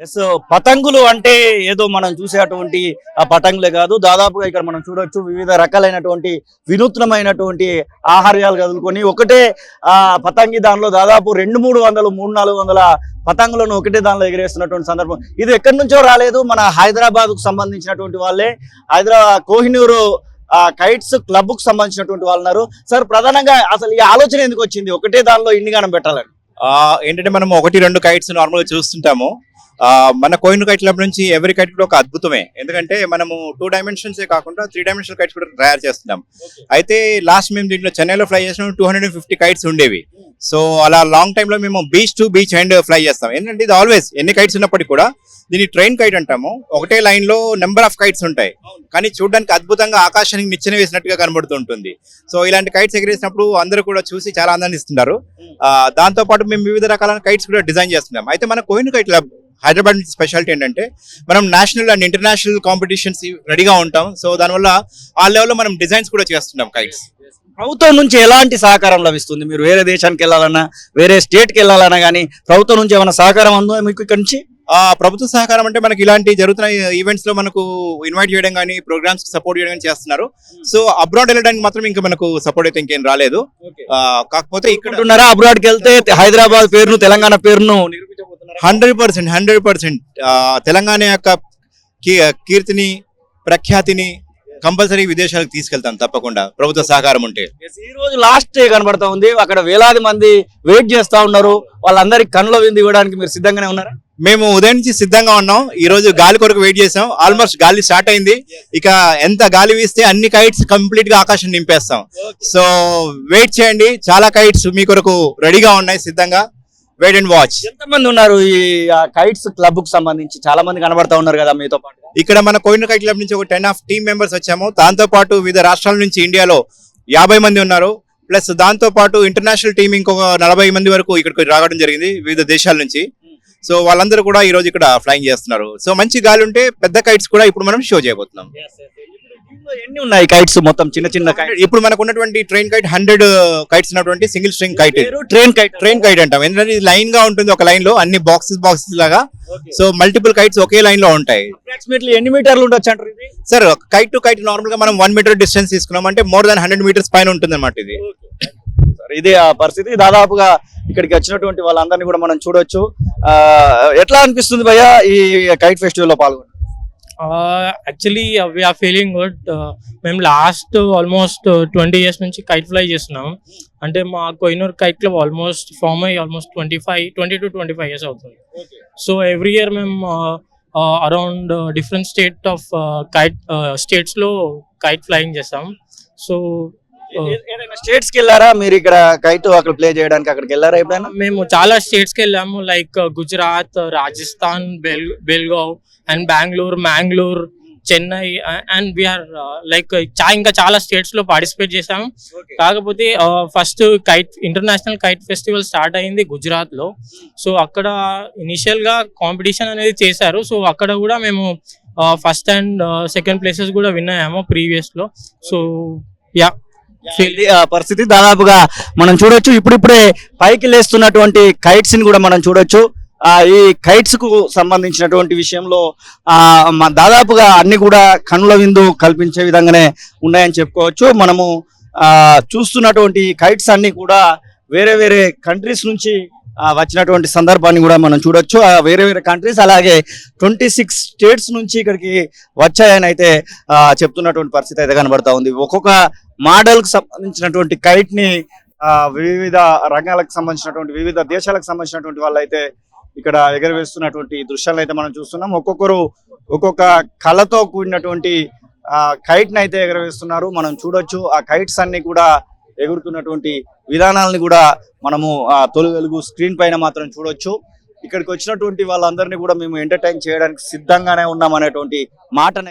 Yes, పతంగులు అంటే ఏదో మనం చూసేటువంటి ఆ పతంగులే కాదు, దాదాపుగా ఇక్కడ మనం చూడొచ్చు వివిధ రకాలైనటువంటి వినూత్నమైనటువంటి ఆహార్యాలు కదులుకొని ఒకటే పతంగి దానిలో దాదాపు 200-300-400 పతంగులను ఒకటే దానిలో ఎగిరేస్తున్నటువంటి సందర్భం. ఇది ఎక్కడి నుంచో రాలేదు, మన హైదరాబాద్ కు సంబంధించినటువంటి వాళ్ళే, హైదరాబాద్ కోహినూరు కైట్స్ క్లబ్ కు సంబంధించినటువంటి వాళ్ళు ఉన్నారు. సార్, ప్రధానంగా అసలు ఈ ఆలోచన ఎందుకు వచ్చింది ఒకటే దానిలో ఇన్ని గానం పెట్టాలని? ఏంటంటే మనం 1-2 కైట్స్ నార్మల్ గా చూస్తుంటాము. మన కోహినూర్ కైట్ క్లబ్ నుంచి ఎవరి కైట్ కూడా ఒక అద్భుతమే. ఎందుకంటే మనము 2 డైమెన్షన్స్ కాకుండా 3 డైమెన్షనల్ కైట్స్ కూడా తయారు చేస్తున్నాం. అయితే లాస్ట్ మేము దీంట్లో చెన్నైలో ఫ్లై చేసిన 250 కైట్స్ ఉండేవి. సో అలా లాంగ్ టైమ్ లో మేము beach to beach and fly చేస్తాం. ఎందుకంటే ఇది ఆల్వేస్ ఎన్ని కైట్స్ ఉన్నప్పటికీ కూడా దీన్ని ట్రైన్ కైట్ అంటాము. ఒకటే లైన్ లో నెంబర్ ఆఫ్ కైట్స్ ఉంటాయి, కానీ చూడడానికి అద్భుతంగా ఆకాశానికి నిచ్చెన వేసినట్టుగా కనబడుతుంటుంది. సో ఇలాంటి కైట్స్ ఎగిరేసినప్పుడు అందరూ కూడా చూసి చాలా ఆనందాన్ని ఇస్తున్నారు. దాంతో పాటు మేము వివిధ రకాల కైట్స్ కూడా డిజైన్ చేస్తున్నాం. అయితే మన కోహినూర్ కైట్ క్లబ్ హైదరాబాద్ నుంచి స్పెషాలిటీ ఏంటంటే మనం నేషనల్ అండ్ ఇంటర్నేషనల్ కాంపిటీషన్స్ రెడీగా ఉంటాం. సో దానివల్ల ఆ లెవెల్లో మనం డిజైన్స్ కూడా చేస్తున్నాం కైట్స్. ప్రభుత్వం నుంచి ఎలాంటి సహకారం లభిస్తుంది? మీరు వేరే దేశానికి వెళ్ళాలన్నా, వేరే స్టేట్ కి వెళ్ళాలన్నా కానీ ప్రభుత్వం నుంచి ఏమైనా సహకారం ఉందో మీకు ఇక్కడ నుంచి? ప్రభుత్వ సహకారం అంటే మనకి ఇలాంటి జరుగుతున్న ఈవెంట్స్ లో మనకు ఇన్వైట్ చేయడం కానీ, ప్రోగ్రామ్స్ సపోర్ట్ చేయడం కానీ చేస్తున్నారు. సో అబ్రాడ్ వెళ్ళడానికి మాత్రం ఇంకా మనకు సపోర్ట్ అయితే ఇంకేం రాలేదు. కాకపోతే ఇక్కడ అబ్రాడ్ కి వెళ్తే హైదరాబాద్ పేరును, తెలంగాణ పేరును 100% తెలంగాణ యొక్క కీర్తిని, ప్రఖ్యాతిని కంపల్సరీ విదేశాలకు తీసుకెళ్తాం తప్పకుండా, ప్రభుత్వ సహకారం ఉంటే. ఈ రోజు లాస్ట్ డే కనబడతా ఉంది, అక్కడ వేలాది మంది వెయిట్ చేస్తా ఉన్నారు. వాళ్ళందరికి కళ్ళ విందు ఇవ్వడానికి మీరు సిద్ధంగానే ఉన్నారా? మేము ఉదయం నుంచి సిద్ధంగా ఉన్నాం. ఈ రోజు గాలి కొరకు వెయిట్ చేసాం. ఆల్మోస్ట్ గాలి స్టార్ట్ అయింది. ఇక ఎంత గాలి వీస్తే అన్ని కైట్స్ కంప్లీట్ గా ఆకాశం నింపేస్తాం. సో వెయిట్ చేయండి, చాలా కైట్స్ మీ కొరకు రెడీగా ఉన్నాయి సిద్ధంగా. Wait and watch. ఎంతమంది ఉన్నారు ఈ కైట్స్ క్లబ్ కు సంబంధించి? చాలా మంది కనబడతా ఉన్నారు కదా మీతో పాటు. ఇక్కడ మన కోహినూర్ కైట్ క్లబ్ నుంచి ఒక 10 టీమ్ మెంబర్స్ వచ్చాము. దాంతో పాటు వివిధ రాష్ట్రాల నుంచి ఇండియాలో 50 మంది ఉన్నారు. ప్లస్ దాంతో పాటు ఇంటర్నేషనల్ టీమ్ ఇంకొక 40 మంది వరకు ఇక్కడికి రావడం జరిగింది వివిధ దేశాల నుంచి. సో వాళ్ళందరూ కూడా ఈ రోజు ఇక్కడ ఫ్లైయింగ్ చేస్తున్నారు. సో మంచి గాలి ఉంటే పెద్ద కైట్స్ కూడా ఇప్పుడు మనం షో చేయబోతున్నాం. ఎన్ని ఉన్నాయి కైట్స్ మొత్తం? చిన్న చిన్న కైట్ ఇప్పుడు మనకు ఉన్నటువంటి ట్రైన్ కైట్ 100 కైట్స్ ఉన్నటువంటి single string kite. Train kite అంటాం. ఎందుకంటే ఇది లైన్ గా ఉంటుంది, ఒక లైన్ లో అన్ని బాక్సెస్ లాగా. సో మల్టిపుల్ కైట్స్ ఒకే లైన్ లో ఉంటాయి. అప్రాక్సిమేట్లీ ఎన్ని మీటర్లు ఉండొచ్చు అంటారు ఇది? Sir, kite to kite normal గా మనం 1 మీటర్ డిస్టెన్స్ తీసుకున్నాం అంటే మోర్ దాన్ 100 మీటర్స్ పైన ఉంటుంది అన్నమాట ఇది. ఇదే ఆ పరిస్థితి. దాదాపుగా ఇక్కడికి వచ్చినటువంటి వాళ్ళందరినీ కూడా మనం చూడొచ్చు. ఎట్లా అనిపిస్తుంది భయ్య ఈ కైట్ ఫెస్టివల్ లో పాల్గొని? Actually we are feeling good. మేము లాస్ట్ ఆల్మోస్ట్ 20 years నుంచి కైట్ ఫ్లై చేస్తున్నాం. అంటే మా Kohinoor kite club almost form అయ్యి ఆల్మోస్ట్ 20 to 25 years అవుతుంది. సో ఎవ్రీ ఇయర్ మేము అరౌండ్ డిఫరెంట్ స్టేట్స్ లో కైట్ ఫ్లైయింగ్ చేస్తాం. సో స్టేట్స్ కి వెళ్ళారా మీరు? ఇక్కడ కైట్ అక్కడ ప్లే చేయడానికి అక్కడికి వెళ్ళారా ఎప్పుడైనా? మేము చాలా స్టేట్స్ కి వెళ్ళాము, like Gujarat, Rajasthan, Belgaum and Bengaluru, Mangalore, Chennai and we are like ఇంకా చాలా స్టేట్స్ లో పార్టిసిపేట్ చేసాము. కాకపోతే first international kite festival start అయింది గుజరాత్ లో. సో అక్కడ ఇనిషియల్ గా కాంపిటీషన్ అనేది చేశారు. సో అక్కడ కూడా మేము ఫస్ట్ అండ్ సెకండ్ ప్లేసెస్ కూడా విన్ అయ్యాము ప్రీవియస్ లో. సో యా, పరిస్థితి దాదాపుగా మనం చూడొచ్చు. ఇప్పుడిప్పుడే పైకి లేస్తున్నటువంటి కైట్స్ ని కూడా మనం చూడొచ్చు. ఈ కైట్స్ కు సంబంధించినటువంటి విషయంలో దాదాపుగా అన్ని కూడా కనుల విందు కల్పించే విధంగానే ఉన్నాయని చెప్పుకోవచ్చు. మనము చూస్తున్నటువంటి కైట్స్ అన్ని కూడా వేరే వేరే కంట్రీస్ నుంచి వచ్చినటువంటి సందర్భాన్ని కూడా మనం చూడొచ్చు. వేరే వేరే కంట్రీస్, అలాగే 26 స్టేట్స్ నుంచి ఇక్కడికి వచ్చాయని అయితే చెప్తున్నటువంటి పరిస్థితి అయితే కనబడతా ఉంది. ఒక్కొక్క మోడల్ కు సంబంధించినటువంటి కైట్ ని వివిధ రంగాలకు సంబంధించినటువంటి వివిధ దేశాలకు సంబంధించినటువంటి వాళ్ళు అయితే ఇక్కడ ఎగరవేస్తున్నటువంటి దృశ్యాలను అయితే మనం చూస్తున్నాం. ఒక్కొక్కరు ఒక్కొక్క కళతో కూడినటువంటి కైట్ ని అయితే ఎగరవేస్తున్నారు. మనం చూడొచ్చు ఆ కైట్స్ అన్ని కూడా ఎగురుతున్నటువంటి విధానాలను కూడా మనము తొలి వెలుగు స్క్రీన్ పైన మాత్రం చూడొచ్చు. ఇక్కడికి వచ్చినటువంటి వాళ్ళందరినీ కూడా మేము ఎంటర్టైన్ చేయడానికి సిద్ధంగానే ఉన్నాం అనేటువంటి మాటనైతే